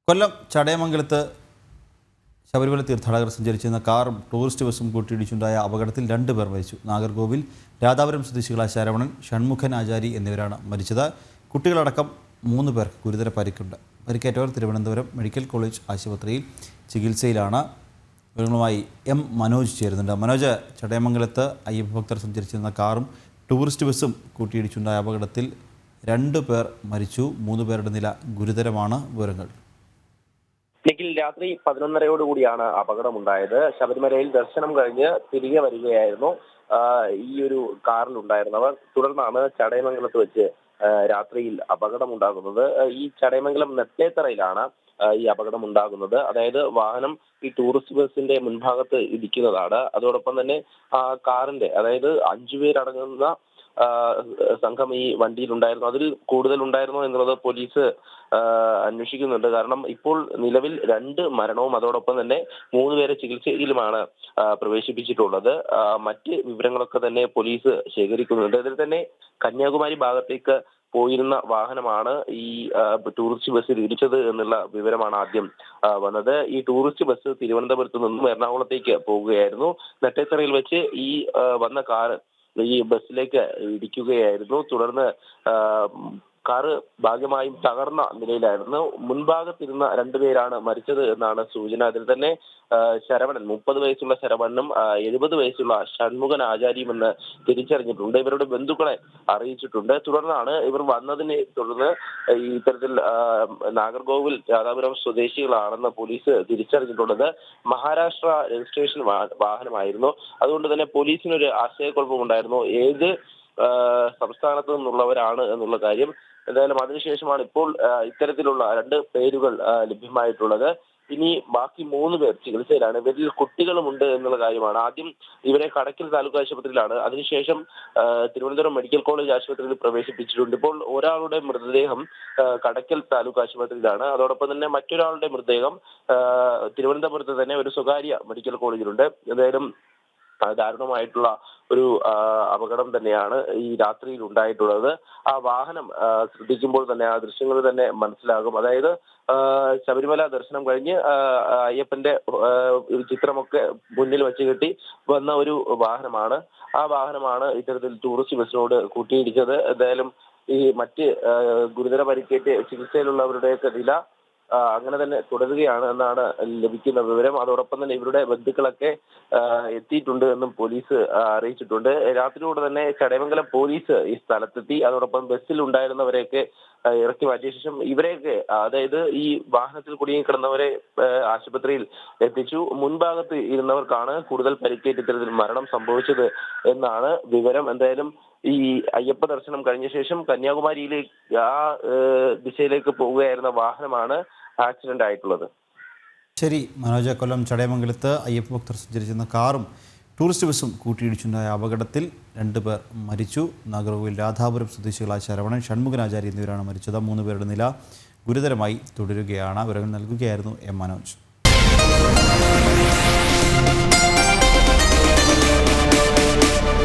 കൊല്ലം ചടയമംഗലത്ത് ശബരിമല തീർത്ഥാടകർ സഞ്ചരിച്ചിരുന്ന കാറും ടൂറിസ്റ്റ് ബസ്സും കൂട്ടിയിടിച്ചുണ്ടായ അപകടത്തിൽ 2 പേർ മരിച്ചു. നാഗർകോവിൽ രാധാപുരം സ്വദേശികളായ ശരവണൻ, ഷൺമുഖൻ ആചാരി എന്നിവരാണ് മരിച്ചത്. കുട്ടികളടക്കം 3 പേർക്ക് ഗുരുതര പരിക്കുണ്ട്. പരിക്കേറ്റവർ തിരുവനന്തപുരം മെഡിക്കൽ കോളേജ് ആശുപത്രിയിൽ ചികിത്സയിലാണ്. വിവരങ്ങളുമായി എം മനോജ് ചേരുന്നുണ്ട്. മനോജ്, ചടയമംഗലത്ത് അയ്യപ്പ ഭക്തർ സഞ്ചരിച്ചിരുന്ന കാറും ടൂറിസ്റ്റ് ബസ്സും കൂട്ടിയിടിച്ചുണ്ടായ അപകടത്തിൽ 2 പേർ മരിച്ചു. 3 പേരുടെ നില ഗുരുതരമാണ്. വിവരങ്ങൾ നിഖിൽ, രാത്രി 11:30 അപകടമുണ്ടായത്. ശബരിമലയിൽ ദർശനം കഴിഞ്ഞ് തിരികെ വരികയായിരുന്നു ഈ ഒരു കാറിലുണ്ടായിരുന്നവർ. തുടർന്നാണ് ചടയമംഗലത്ത് വെച്ച് രാത്രിയിൽ അപകടമുണ്ടാകുന്നത്. ഈ ചടയമംഗലം നെട്ടേത്തറയിലാണ് ഈ അപകടം ഉണ്ടാകുന്നത്. അതായത് വാഹനം ഈ ടൂറിസ്റ്റ് ബസിന്റെ മുൻഭാഗത്ത് ഇടിക്കുന്നതാണ്. അതോടൊപ്പം തന്നെ കാറിന്റെ, അതായത് 5 പേരടങ്ങുന്ന സംഘം ഈ വണ്ടിയിലുണ്ടായിരുന്നു. അതിൽ കൂടുതൽ ഉണ്ടായിരുന്നോ എന്നുള്ളത് പോലീസ് അന്വേഷിക്കുന്നുണ്ട്. കാരണം ഇപ്പോൾ നിലവിൽ 2 മരണവും അതോടൊപ്പം തന്നെ 3 പേരെ ചികിത്സയിലുമാണ് പ്രവേശിപ്പിച്ചിട്ടുള്ളത്. മറ്റ് വിവരങ്ങളൊക്കെ തന്നെ പോലീസ് ശേഖരിക്കുന്നുണ്ട്. ഇതിൽ തന്നെ കന്യാകുമാരി ഭാഗത്തേക്ക് പോയിരുന്ന വാഹനമാണ് ഈ ടൂറിസ്റ്റ് ബസ്സിൽ ഇടിച്ചത് എന്നുള്ള വിവരമാണ് ആദ്യം വന്നത്. ഈ ടൂറിസ്റ്റ് ബസ് തിരുവനന്തപുരത്ത് നിന്നും എറണാകുളത്തേക്ക് പോവുകയായിരുന്നു. നെട്ടേത്തറയിൽ വെച്ച് ഈ വന്ന കാർ ഈ ബസ്സിലേക്ക് ഇടിക്കുകയായിരുന്നു. തുടർന്ന് കാറ് ഭാഗമായും തകർന്ന നിലയിലായിരുന്നു. മുൻഭാഗത്തിരുന്ന 2 പേരാണ് മരിച്ചത് എന്നാണ് സൂചന. അതിൽ തന്നെ ശരവണൻ, 30 വയസ്സുള്ള ശരവണനും 70 വയസ്സുള്ള ഷൺമുഖൻ ആചാരിയുമെന്ന് തിരിച്ചറിഞ്ഞിട്ടുണ്ട്. ഇവരുടെ ബന്ധുക്കളെ അറിയിച്ചിട്ടുണ്ട്. തുടർന്നാണ് ഇവർ വന്നതിനെ തുടർന്ന് ഇത്തരത്തിൽ നാഗർകോവിൽ രാധാപുരം സ്വദേശികളാണെന്ന് പോലീസ് തിരിച്ചറിഞ്ഞിട്ടുള്ളത്. മഹാരാഷ്ട്ര രജിസ്ട്രേഷൻ വാഹനമായിരുന്നു. അതുകൊണ്ട് തന്നെ പോലീസിനൊരു ആശയക്കുഴപ്പമുണ്ടായിരുന്നു ഏത് സംസ്ഥാനത്ത് നിന്നുള്ളവരാണ് എന്നുള്ള കാര്യം. എന്തായാലും അതിനുശേഷമാണ് ഇപ്പോൾ ഇത്തരത്തിലുള്ള 2 പേരുകൾ ലഭ്യമായിട്ടുള്ളത്. ഇനി ബാക്കി 3 പേർ ചികിത്സയിലാണ്. ഇവരിൽ കുട്ടികളുമുണ്ട് എന്നുള്ള കാര്യമാണ്. ആദ്യം ഇവരെ കടയ്ക്കൽ താലൂക്ക് ആശുപത്രിയിലാണ്, അതിനുശേഷം തിരുവനന്തപുരം മെഡിക്കൽ കോളേജ് ആശുപത്രിയിൽ പ്രവേശിപ്പിച്ചിട്ടുണ്ട്. ഇപ്പോൾ ഒരാളുടെ മൃതദേഹം കടയ്ക്കൽ താലൂക്ക് ആശുപത്രിയിലാണ്. അതോടൊപ്പം തന്നെ മറ്റൊരാളുടെ മൃതദേഹം തിരുവനന്തപുരത്ത് തന്നെ ഒരു സ്വകാര്യ മെഡിക്കൽ കോളേജിലുണ്ട്. എന്തായാലും ദാരുണമായിട്ടുള്ള ഒരു അപകടം തന്നെയാണ് ഈ രാത്രിയിൽ ഉണ്ടായിട്ടുള്ളത്. ആ വാഹനം ശ്രദ്ധിക്കുമ്പോൾ തന്നെ ആ ദൃശ്യങ്ങൾ തന്നെ മനസ്സിലാകും. അതായത് ശബരിമല ദർശനം കഴിഞ്ഞ് അയ്യപ്പന്റെ ഒരു ചിത്രമൊക്കെ മുന്നിൽ വെച്ച് കെട്ടി വന്ന ഒരു വാഹനമാണ്. ആ വാഹനമാണ് ഇത്തരത്തിൽ ടൂറിസ്റ്റ് ബസ്സിനോട് കൂട്ടിയിടിച്ചത്. എന്തായാലും ഈ മറ്റ് ഗുരുതര പരിക്കേറ്റ് ചികിത്സയിലുള്ളവരുടെയൊക്കെ നില അങ്ങനെ തന്നെ തുടരുകയാണ് എന്നാണ് ലഭിക്കുന്ന വിവരം. അതോടൊപ്പം തന്നെ ഇവരുടെ ബന്ധുക്കളൊക്കെ എത്തിയിട്ടുണ്ട് എന്നും പോലീസ് അറിയിച്ചിട്ടുണ്ട്. രാത്രിയോടെ തന്നെ ചടയമംഗലം പോലീസ് ഈ സ്ഥലത്തെത്തി. അതോടൊപ്പം ബസ്സിൽ ഉണ്ടായിരുന്നവരെയൊക്കെ ഇറക്കി മാറ്റിയ ശേഷം ഇവരെയൊക്കെ, അതായത് ഈ വാഹനത്തിൽ കുടുങ്ങിക്കിടന്നവരെ ആശുപത്രിയിൽ എത്തിച്ചു. മുൻഭാഗത്ത് ഇരുന്നവർക്കാണ് കൂടുതൽ പരിക്കേറ്റ് ഇത്തരത്തിൽ മരണം സംഭവിച്ചത് എന്നാണ് വിവരം. എന്തായാലും ഈ അയ്യപ്പ ദർശനം കഴിഞ്ഞ ശേഷം കന്യാകുമാരിയിലേക്ക് ദിശയിലേക്ക് പോവുകയായിരുന്ന വാഹനമാണ് ആക്സിഡന്റ് ആയിട്ടുള്ളത്. ശരി മനോജ്, കൊല്ലം ചടയമംഗലത്ത് അയ്യപ്പ ഭക്തർ സഞ്ചരിച്ചിരുന്ന കാറും ടൂറിസ്റ്റ് ബസ്സും കൂട്ടിയിടിച്ചുണ്ടായ അപകടത്തിൽ 2 പേർ മരിച്ചു. നാഗർകോവിൽ രാധാപുരം സ്വദേശികളായ ശരവണൻ, ഷൺമുഖൻ ആചാരി എന്നിവരാണ് മരിച്ചത്. 3 പേരുടെ നില ഗുരുതരമായി തുടരുകയാണ്. വിവരങ്ങൾ നൽകുകയായിരുന്നു എം മനോജ്.